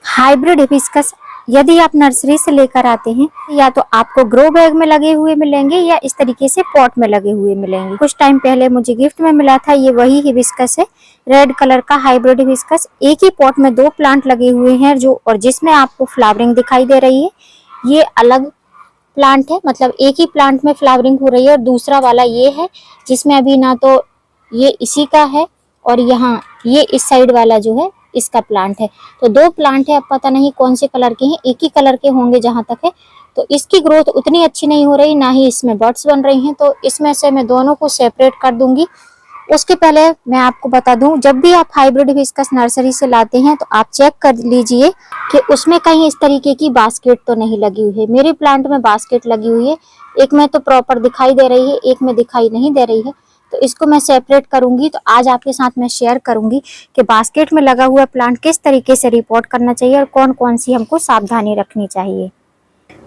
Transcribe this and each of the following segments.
Hybrid hibiscus यदि आप nursery से लेकर आते हैं या तो आपको ग्रो बैग में लगे हुए मिलेंगे या इस तरीके से पॉट में लगे हुए मिलेंगे। कुछ टाइम पहले मुझे गिफ्ट में मिला था, ये वही हिबिस्कस है, रेड कलर का हाइब्रिड हिबिस्कस। एक ही पॉट में 2 प्लांट लगे हुए हैं जो और जिसमें आपको फ्लावरिंग दिखाई दे रही है। ये अलग प्लांट है, मतलब एक ही प्लांट में फ्लावरिंग हो रही है, और दूसरा वाला ये है जिसमें अभी ना तो ये इसी का है और यहाँ ये इस साइड वाला जो है इसका प्लांट है। तो 2 प्लांट है, अब पता नहीं कौन से कलर के हैं, एक ही कलर के होंगे जहां तक है। तो इसकी ग्रोथ उतनी अच्छी नहीं हो रही, ना ही इसमें बर्ड्स बन रही हैं, तो इसमें से मैं दोनों को सेपरेट कर दूंगी। उसके पहले मैं आपको बता दूं, जब भी आप हाइब्रिड हिबिस्कस नर्सरी से लाते हैं तो आप चेक कर लीजिए कि उसमें कहीं इस तरीके की बास्केट तो नहीं लगी हुई है। मेरे प्लांट में बास्केट लगी हुई है, एक में तो प्रॉपर दिखाई दे रही है, एक में दिखाई नहीं दे रही है। तो इसको मैं सेपरेट करूंगी। तो आज आपके साथ मैं शेयर करूंगी कि बास्केट में लगा हुआ प्लांट किस तरीके से रिपोर्ट करना चाहिए और कौन कौन सी हमको सावधानी रखनी चाहिए।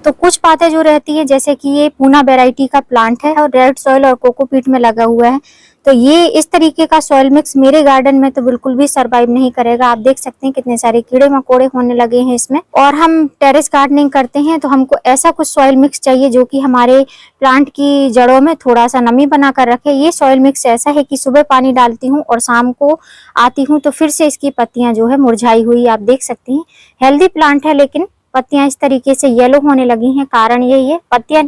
तो कुछ बातें जो रहती है, जैसे कि ये पूना वैरायटी का प्लांट है और रेड सॉइल और कोकोपीट में लगा हुआ है, तो ये इस तरीके का सॉइल मिक्स मेरे गार्डन में तो बिल्कुल भी सरवाइव नहीं करेगा। आप देख सकते हैं कितने सारे कीड़े मकोड़े होने लगे हैं इसमें। और हम टेरेस गार्डनिंग करते हैं तो हमको ऐसा कुछ सॉइल मिक्स चाहिए जो कि हमारे प्लांट की जड़ों में थोड़ा सा नमी बना कर रखे। ये सॉइल मिक्स ऐसा है कि सुबह पानी डालती हूँ और शाम को आती हूँ तो फिर से इसकी पत्तियां जो है मुरझाई हुई आप देख सकती हैं। हेल्दी प्लांट है लेकिन पत्तियां इस तरीके से येलो होने लगी हैं। कारण यही है, पत्तियां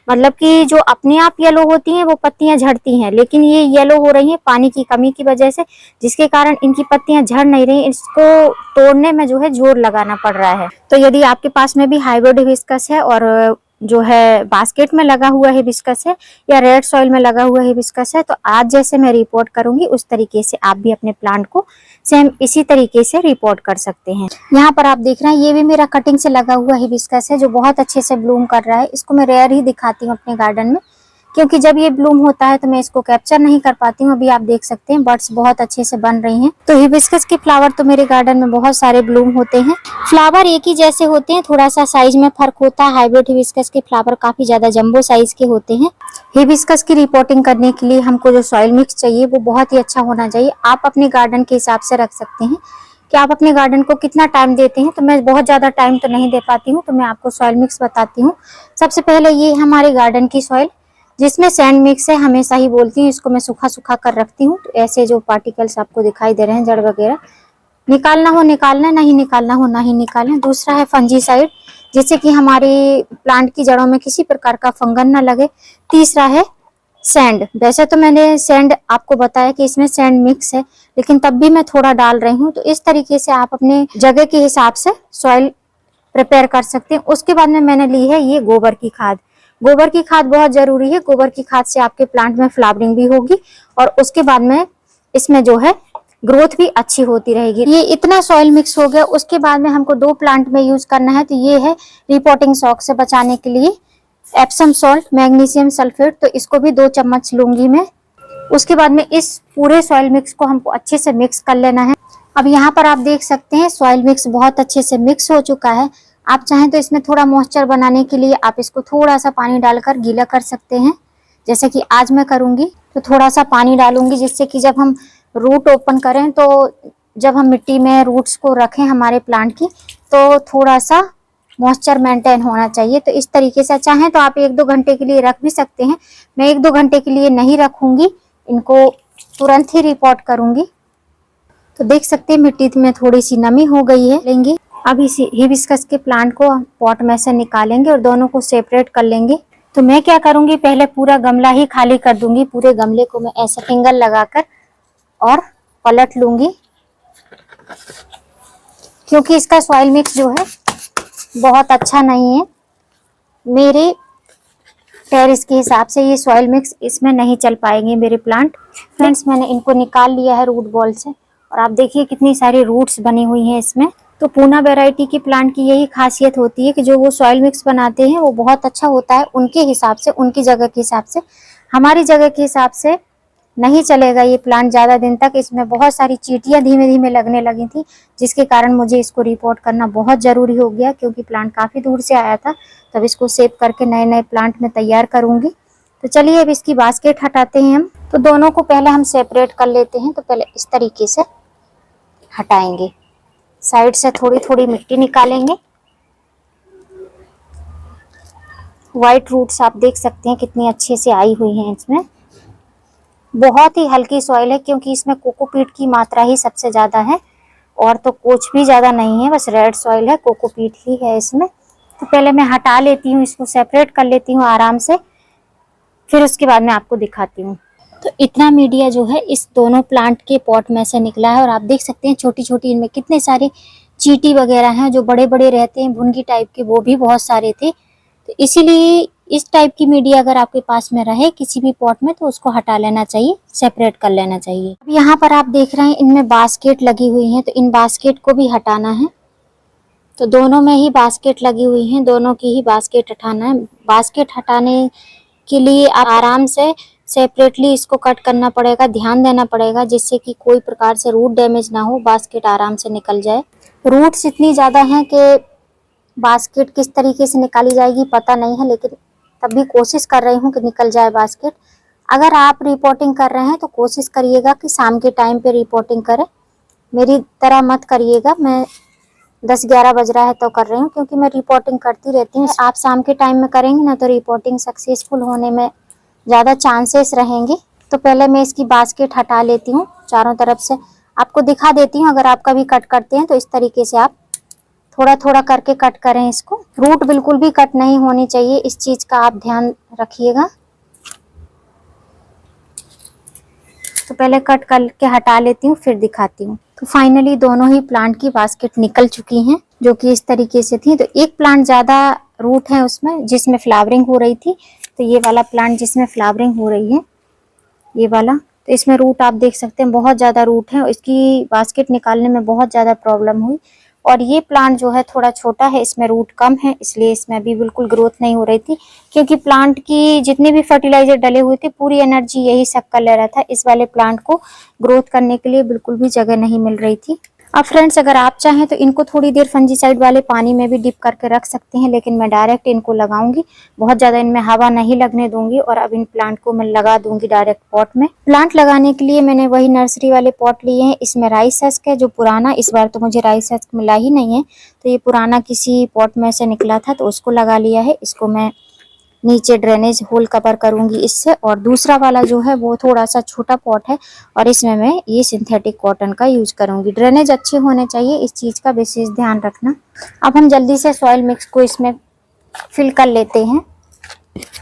मतलब कि जो अपने आप येलो होती हैं वो पत्तियां झड़ती हैं, लेकिन ये येलो हो रही हैं पानी की कमी की वजह से, जिसके कारण इनकी पत्तियां झड़ नहीं रही। इसको तोड़ने में जो है जोर लगाना पड़ रहा है। तो यदि आपके पास में भी हाइब्रिड हिबिस्कस है और जो है बास्केट में लगा हुआ हिबिस्कस है या रेड सॉइल में लगा हुआ हिबिस्कस है, तो आज जैसे मैं रिपोर्ट करूंगी उस तरीके से आप भी अपने प्लांट को सेम इसी तरीके से रिपोर्ट कर सकते हैं। यहाँ पर आप देख रहे हैं ये भी मेरा कटिंग से लगा हुआ हिबिस्कस है जो बहुत अच्छे से ब्लूम कर रहा है। इसको मैं रेयर ही दिखाती हूँ अपने गार्डन में, क्योंकि जब ये ब्लूम होता है तो मैं इसको कैप्चर नहीं कर पाती हूँ। अभी आप देख सकते हैं बर्ड्स बहुत अच्छे से बन रही हैं। तो हिबिस्कस के फ्लावर तो मेरे गार्डन में बहुत सारे ब्लूम होते हैं। फ्लावर एक ही जैसे होते हैं, थोड़ा सा साइज में फर्क होता है। हाइब्रिड हिबिस्कस के फ्लावर काफी ज्यादा जंबो साइज के होते हैं। हिबिस्कस की रिपोर्टिंग करने के लिए हमको जो सॉइल मिक्स चाहिए वो बहुत ही अच्छा होना चाहिए। आप अपने गार्डन के हिसाब से रख सकते हैं कि आप अपने गार्डन को कितना टाइम देते हैं। तो मैं बहुत ज्यादा टाइम तो नहीं दे पाती हूँ, तो मैं आपको सॉइल मिक्स बताती हूँ। सबसे पहले ये हमारे गार्डन की सॉइल जिसमें सैंड मिक्स है, हमेशा ही बोलती हूँ इसको मैं सूखा सूखा कर रखती हूँ। तो ऐसे जो पार्टिकल्स आपको दिखाई दे रहे हैं, जड़ वगैरह निकालना हो निकालना, नहीं निकालना हो नहीं निकालना। दूसरा है फंजीसाइड, जिससे कि हमारे प्लांट की जड़ों में किसी प्रकार का फंगन ना लगे। तीसरा है सैंड। वैसे तो मैंने सैंड आपको बताया कि इसमें सैंड मिक्स है, लेकिन तब भी मैं थोड़ा डाल रही हूँ। तो इस तरीके से आप अपने जगह के हिसाब से सॉइल प्रिपेयर कर सकते हैं। उसके बाद में मैंने ली है ये गोबर की खाद। गोबर की खाद बहुत जरूरी है। गोबर की खाद से आपके प्लांट में फ्लावरिंग भी होगी और उसके बाद में इसमें जो है ग्रोथ भी अच्छी होती रहेगी। ये इतना सॉइल मिक्स हो गया। उसके बाद में हमको 2 प्लांट में यूज करना है। तो ये है रिपोर्टिंग शॉक से बचाने के लिए एप्सम सॉल्ट, मैग्नीशियम सल्फेट। तो इसको भी 2 चम्मच लूंगी मैं। उसके बाद में इस पूरे सॉइल मिक्स को हमको अच्छे से मिक्स कर लेना है। अब यहाँ पर आप देख सकते हैं सॉइल मिक्स बहुत अच्छे से मिक्स हो चुका है। आप चाहें तो इसमें थोड़ा मॉइस्चर बनाने के लिए आप इसको थोड़ा सा पानी डालकर गीला कर सकते हैं, जैसे कि आज मैं करूंगी। तो थोड़ा सा पानी डालूंगी जिससे कि जब हम रूट ओपन करें, तो जब हम मिट्टी में रूट्स को रखें हमारे प्लांट की, तो थोड़ा सा मॉइस्चर मेंटेन होना चाहिए। तो इस तरीके से चाहें तो आप 1-2 घंटे के लिए रख भी सकते हैं। मैं 1-2 घंटे के लिए नहीं रखूंगी, इनको तुरंत ही रिपोर्ट करूंगी। तो देख सकते हैं मिट्टी में थोड़ी सी नमी हो गई है। लेंगे अब इस हिबिस्कस के प्लांट को पॉट में से निकालेंगे और दोनों को सेपरेट कर लेंगे। तो मैं क्या करूंगी, पहले पूरा गमला ही खाली कर दूंगी। पूरे गमले को मैं ऐसे फिंगर लगाकर और पलट लूंगी, क्योंकि इसका सॉइल मिक्स जो है बहुत अच्छा नहीं है। मेरे टेरेस के हिसाब से ये सॉइल मिक्स इसमें नहीं चल पाएंगे मेरे प्लांट। फ्रेंड्स, मैंने इनको निकाल लिया है रूट बॉल से और आप देखिए कितनी सारी रूट्स बनी हुई हैं इसमें। तो पूना वैरायटी की प्लांट की यही खासियत होती है कि जो वो सॉइल मिक्स बनाते हैं वो बहुत अच्छा होता है उनके हिसाब से, उनकी जगह के हिसाब से। हमारी जगह के हिसाब से नहीं चलेगा ये प्लांट ज्यादा दिन तक। इसमें बहुत सारी चींटियां धीमे धीमे लगने लगी थी, जिसके कारण मुझे इसको रिपोर्ट करना बहुत जरूरी हो गया, क्योंकि प्लांट काफी दूर से आया था। तब इसको सेव करके नए नए प्लांट में तैयार करूंगी। तो चलिए अब इसकी बास्केट हटाते हैं हम। तो दोनों को पहले हम सेपरेट कर लेते हैं। तो पहले इस तरीके से हटाएंगे, साइड से थोड़ी थोड़ी मिट्टी निकालेंगे। व्हाइट रूट्स आप देख सकते हैं कितनी अच्छे से आई हुई हैं इसमें। बहुत ही हल्की सॉइल है क्योंकि इसमें कोकोपीट की मात्रा ही सबसे ज्यादा है और तो कुछ भी ज्यादा नहीं है, बस रेड सॉइल है, कोकोपीट ही है इसमें। तो पहले मैं हटा लेती हूँ, इसको सेपरेट कर लेती हूँ आराम से, फिर उसके बाद मैं आपको दिखाती हूँ। तो इतना मीडिया जो है इस दोनों प्लांट के पॉट में से निकला है और आप देख सकते हैं छोटी छोटी इनमें कितने सारे चींटी वगैरह हैं जो बड़े बड़े रहते हैं भुनगी टाइप के, वो भी बहुत सारे थे। तो इसीलिए इस टाइप की मीडिया अगर आपके पास में रहे किसी भी पॉट में तो उसको हटा लेना चाहिए, सेपरेट कर लेना चाहिए। अब यहाँ पर आप देख रहे हैं इनमें बास्केट लगी हुई हैं, तो इन बास्केट को भी हटाना है। तो दोनों में ही बास्केट लगी हुई हैं, दोनों की ही बास्केट हटाना है। बास्केट हटाने के लिए आप आराम से सेपरेटली इसको कट करना पड़ेगा, ध्यान देना पड़ेगा जिससे कि कोई प्रकार से रूट डैमेज ना हो, बास्केट आराम से निकल जाए। रूट्स इतनी ज़्यादा हैं कि बास्केट किस तरीके से निकाली जाएगी पता नहीं है, लेकिन तब भी कोशिश कर रही हूँ कि निकल जाए बास्केट। अगर आप रिपोर्टिंग कर रहे हैं तो कोशिश करिएगा कि शाम के टाइम पे रिपोर्टिंग करें, मेरी तरह मत करिएगा। मैं 10-11 बज रहा है तो कर रही हूँ क्योंकि मैं रिपोर्टिंग करती रहती हूँ। आप शाम के टाइम में करेंगे ना तो रिपोर्टिंग सक्सेसफुल होने में ज़्यादा चांसेस रहेंगे। तो पहले मैं इसकी बास्केट हटा लेती हूँ चारों तरफ से, आपको दिखा देती हूँ। अगर आप कभी कट करते हैं तो इस तरीके से आप थोड़ा थोड़ा करके कट करें इसको। रूट बिल्कुल भी कट नहीं होनी चाहिए, इस चीज़ का आप ध्यान रखिएगा। तो पहले कट करके हटा लेती हूँ फिर दिखाती हूँ। तो फाइनली दोनों ही प्लांट की बास्केट निकल चुकी हैं जो कि इस तरीके से थी। तो एक प्लांट ज़्यादा रूट है उसमें जिसमें फ्लावरिंग हो रही थी, तो ये वाला प्लांट जिसमें फ्लावरिंग हो रही है ये वाला, तो इसमें रूट आप देख सकते हैं बहुत ज़्यादा रूट है। इसकी बास्केट निकालने में बहुत ज़्यादा प्रॉब्लम हुई। और ये प्लांट जो है थोड़ा छोटा है, इसमें रूट कम है, इसलिए इसमें भी बिल्कुल ग्रोथ नहीं हो रही थी क्योंकि प्लांट की जितने भी फर्टिलाइजर डले हुए थे पूरी एनर्जी यही सब कर ले रहा था। इस वाले प्लांट को ग्रोथ करने के लिए बिल्कुल भी जगह नहीं मिल रही थी। अब फ्रेंड्स अगर आप चाहें तो इनको थोड़ी देर फंजीसाइड वाले पानी में भी डिप करके रख सकते हैं, लेकिन मैं डायरेक्ट इनको लगाऊंगी, बहुत ज़्यादा इनमें हवा नहीं लगने दूंगी और अब इन प्लांट को मैं लगा दूंगी डायरेक्ट पॉट में। प्लांट लगाने के लिए मैंने वही नर्सरी वाले पॉट लिए हैं। इसमें राइस हस्क है जो पुराना, इस बार तो मुझे राइस हस्क मिला ही नहीं है, तो ये पुराना किसी पॉट में से निकला था तो उसको लगा लिया है। इसको मैं नीचे ड्रेनेज होल कवर करूंगी इससे, और दूसरा वाला जो है वो थोड़ा सा छोटा पॉट है और इसमें मैं ये सिंथेटिक कॉटन का यूज करूंगी। ड्रेनेज अच्छे होने चाहिए, इस चीज का विशेष ध्यान रखना। अब हम जल्दी से सॉइल मिक्स को इसमें फिल कर लेते हैं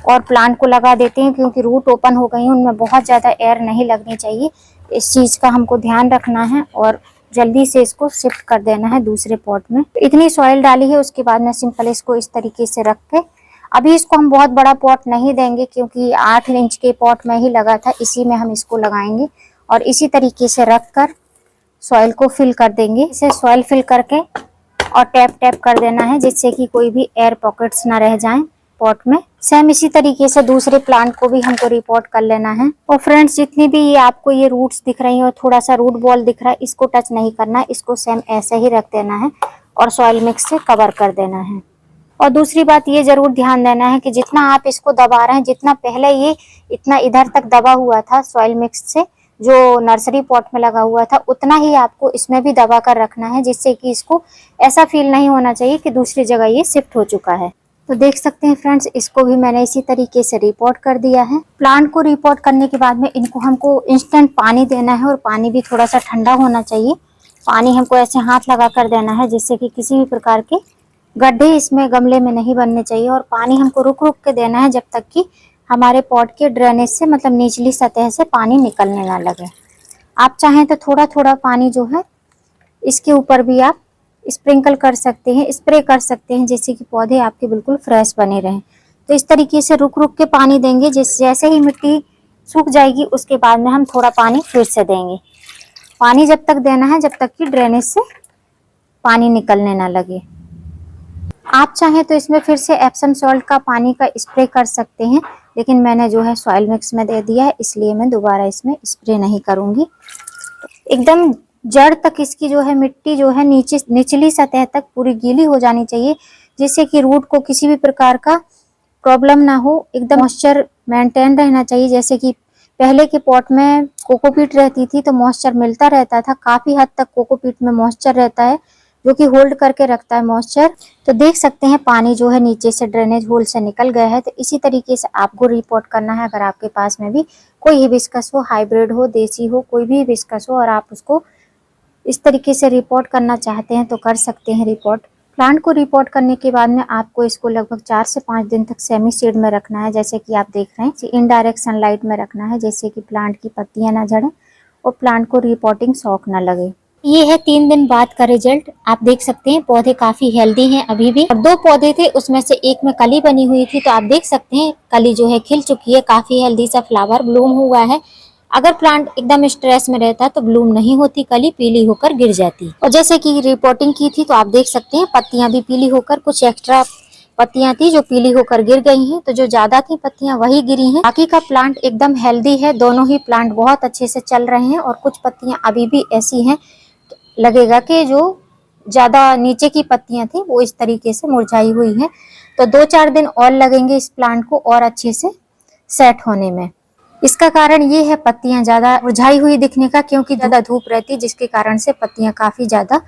और प्लांट को लगा देते हैं क्योंकि रूट ओपन हो गई है, उनमें बहुत ज़्यादा एयर नहीं लगनी चाहिए, इस चीज़ का हमको ध्यान रखना है और जल्दी से इसको शिफ्ट कर देना है दूसरे पॉट में। इतनी सॉइल डाली है, उसके बाद मैं सिंपल इसको इस तरीके से रख के, अभी इसको हम बहुत बड़ा पॉट नहीं देंगे क्योंकि 8 इंच के पॉट में ही लगा था, इसी में हम इसको लगाएंगे और इसी तरीके से रख कर सॉइल को फिल कर देंगे। इसे सॉइल फिल करके और टैप टैप कर देना है जिससे कि कोई भी एयर पॉकेट्स ना रह जाएं पॉट में। सेम इसी तरीके से दूसरे प्लांट को भी हमको रिपोर्ट कर लेना है। और फ्रेंड्स जितनी भी ये आपको ये रूट्स दिख रही है और थोड़ा सा रूट बॉल दिख रहा है, इसको टच नहीं करना, इसको सेम ऐसे ही रख देना है और सॉइल मिक्स से कवर कर देना है। और दूसरी बात ये जरूर ध्यान देना है कि जितना आप इसको दबा रहे हैं, जितना पहले ये इतना इधर तक दबा हुआ था सॉइल मिक्स से जो नर्सरी पॉट में लगा हुआ था, उतना ही आपको इसमें भी दबा कर रखना है जिससे कि इसको ऐसा फील नहीं होना चाहिए कि दूसरी जगह ये शिफ्ट हो चुका है। तो देख सकते हैं फ्रेंड्स, इसको भी मैंने इसी तरीके से रिपोर्ट कर दिया है। प्लांट को रिपोर्ट करने के बाद में इनको हमको इंस्टेंट पानी देना है और पानी भी थोड़ा सा ठंडा होना चाहिए। पानी हमको ऐसे हाथ लगा कर देना है जिससे कि किसी भी प्रकार के गड्ढे इसमें गमले में नहीं बनने चाहिए और पानी हमको रुक रुक के देना है जब तक कि हमारे पॉट के ड्रेनेज से, मतलब निचली सतह से पानी निकलने ना लगे। आप चाहें तो थोड़ा थोड़ा पानी जो है इसके ऊपर भी आप स्प्रिंकल कर सकते हैं, स्प्रे कर सकते हैं, जिससे कि पौधे आपके बिल्कुल फ्रेश बने रहें। तो इस तरीके से रुक रुक के पानी देंगे, जैसे ही मिट्टी सूख जाएगी उसके बाद में हम थोड़ा पानी फिर से देंगे। पानी जब तक देना है जब तक कि ड्रेनेज से पानी निकलने ना लगे। आप चाहें तो इसमें फिर से एप्सम सॉल्ट का पानी का स्प्रे कर सकते हैं, लेकिन मैंने जो है सॉइल मिक्स में दे दिया है इसलिए मैं दोबारा इसमें स्प्रे नहीं करूंगी। एकदम जड़ तक इसकी जो है मिट्टी जो है निचली सतह तक पूरी गीली हो जानी चाहिए जिससे कि रूट को किसी भी प्रकार का प्रॉब्लम ना हो। एकदम मॉइस्चर मेंटेन रहना चाहिए, जैसे कि पहले के पॉट में कोकोपीट रहती थी तो मॉइस्चर मिलता रहता था, काफी हद तक कोकोपीट में मॉइस्चर रहता है, जो कि होल्ड करके रखता है मॉइस्चर। तो देख सकते हैं पानी जो है नीचे से ड्रेनेज होल से निकल गया है। तो इसी तरीके से आपको रिपोर्ट करना है। अगर आपके पास में भी कोई हिबिस्कस हो, हाइब्रिड हो, देसी हो, कोई भी हिबिस्कस हो और आप उसको इस तरीके से रिपोर्ट करना चाहते हैं तो कर सकते हैं रिपोर्ट। प्लांट को रिपोर्ट करने के बाद में आपको इसको लगभग 4 से 5 दिन तक सेमी शेड में रखना है, जैसे कि आप देख रहे हैं। इनडायरेक्ट सनलाइट में रखना है, जैसे कि प्लांट की पत्तियां ना झड़े और प्लांट को रिपोर्टिंग शॉक ना लगे। ये है 3 दिन बाद का रिजल्ट। आप देख सकते हैं पौधे काफी हेल्दी हैं अभी भी। और 2 पौधे थे, उसमें से एक में कली बनी हुई थी, तो आप देख सकते हैं कली जो है खिल चुकी है, काफी हेल्दी सा फ्लावर ब्लूम हुआ है। अगर प्लांट एकदम स्ट्रेस में रहता तो ब्लूम नहीं होती, कली पीली होकर गिर जाती। और जैसे कि रिपोर्टिंग की थी तो आप देख सकते हैं पत्तियां भी पीली होकर, कुछ एक्स्ट्रा पत्तियां थी जो पीली होकर गिर गई हैं, तो जो ज्यादा थी पत्तियां वही गिरी हैं। बाकी का प्लांट एकदम हेल्दी है, दोनों ही प्लांट बहुत अच्छे से चल रहे हैं। और कुछ पत्तियां अभी भी ऐसी हैं, लगेगा कि जो ज्यादा नीचे की पत्तियां थी वो इस तरीके से मुरझाई हुई हैं। तो 2-4 दिन और लगेंगे इस प्लांट को और अच्छे से सेट होने में। इसका कारण ये है पत्तियां ज्यादा मुरझाई हुई दिखने का, क्योंकि ज्यादा धूप रहती है जिसके कारण से पत्तियां काफी ज्यादा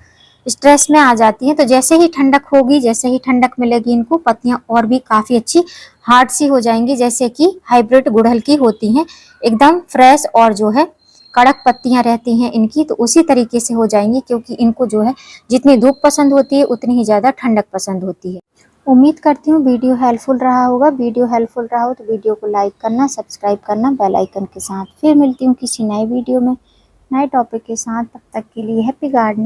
स्ट्रेस में आ जाती हैं। तो जैसे ही ठंडक होगी, जैसे ही ठंडक मिलेगी इनको, पत्तियां और भी काफी अच्छी हार्ड सी हो जाएंगी, जैसे कि हाइब्रिड गुड़हल की होती हैं, एकदम फ्रेश और जो है कड़क पत्तियां रहती हैं इनकी। तो उसी तरीके से हो जाएंगी, क्योंकि इनको जो है जितनी धूप पसंद होती है उतनी ही ज्यादा ठंडक पसंद होती है। उम्मीद करती हूँ वीडियो हेल्पफुल रहा होगा। वीडियो हेल्पफुल रहा हो तो वीडियो को लाइक करना, सब्सक्राइब करना बेल आइकन के साथ। फिर मिलती हूँ किसी नए वीडियो में नए टॉपिक के साथ। तब तक के लिए हैप्पी गार्डनिंग।